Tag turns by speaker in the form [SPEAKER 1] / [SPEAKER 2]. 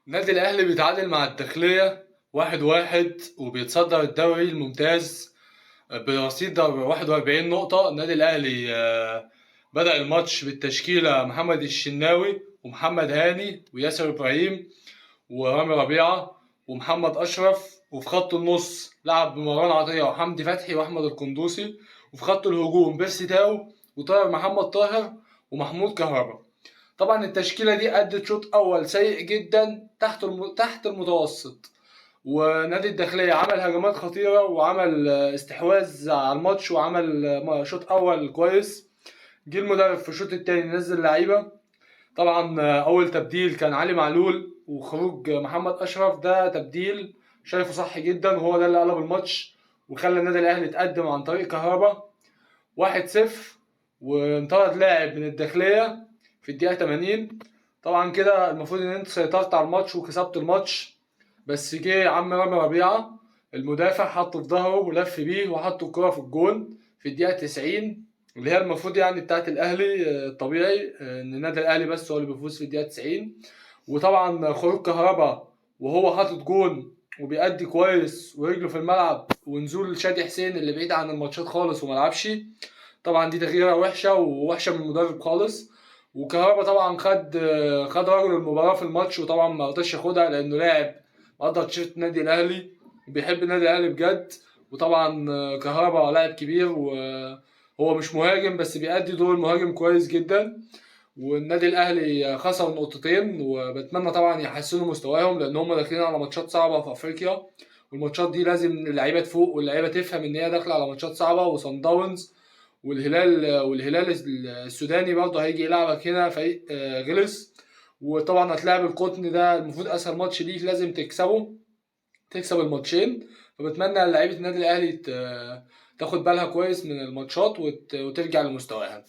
[SPEAKER 1] النادي الأهلي بيتعادل مع الداخلية 1-1 وبيتصدر الدوري الممتاز برصيد 41 نقطة. النادي الأهلي بدأ الماتش بالتشكيلة: محمد الشناوي ومحمد هاني وياسر إبراهيم ورامي ربيعة ومحمد أشرف، وفي خط النص لعب بمروان عطية وحمدي فتحي وأحمد القندوسي، وفي خط الهجوم بيرسي تاو وطاهر محمد طاهر ومحمود كهربا. طبعا التشكيلة دي أدت شوط أول سيء جدا تحت المتوسط، ونادي الداخلية عمل هجمات خطيرة وعمل استحواذ على الماتش وعمل شوط أول كويس. جه المدرب في الشوط التاني نزل لعيبة. طبعا أول تبديل كان علي معلول، وخروج محمد أشرف ده تبديل شايفه صح جدا، وهو ده اللي قلب الماتش وخلى النادي الأهلي يتقدم عن طريق كهربا 1-0، وانطرد لاعب من الداخلية في الدقيقة 80. طبعا كده المفروض ان انت سيطرت على الماتش وكسبت الماتش، بس جه عم رامي ربيعة المدافع حطه في ظهره ولف بيه وحط الكرة في الجون في الدقيقة 90، اللي هي المفروض يعني بتاعت الأهلي. الطبيعي إن النادي الأهلي بس هو اللي بيفوز في الدقيقة 90. وطبعا خروج كهربا وهو حاطط جون وبيأدي كويس ورجله في الملعب، ونزول شادي حسين اللي بعيد عن الماتشات خالص وملعبش، طبعا دي تغييره وحشه ووحشه من المدرب خالص. وكهربا طبعا خد رجل المباراه في الماتش، وطبعا ما رضاش ياخدها لانه لاعب مقدر تيشيرت النادي الاهلي وبيحب النادي الاهلي بجد. وطبعا كهربا لاعب كبير وهو مش مهاجم بس بيأدي دور المهاجم كويس جدا. والنادي الاهلي خسر نقطتين، وبتمنى طبعا يحسنوا مستواهم لان هم داخلين على ماتشات صعبه في افريقيا، والماتشات دي لازم اللعيبه تفوق واللعيبه تفهم ان هي داخله على ماتشات صعبه. وصن داونز والهلال السوداني برضه هيجي يلعبك هنا فريق غلس. وطبعا هتلاعب القطن، ده المفروض اسهل ماتش ليك لازم تكسبه، تكسب الماتشين. فبتمنى لعيبه النادي الاهلي تاخد بالها كويس من الماتشات وترجع لمستواها.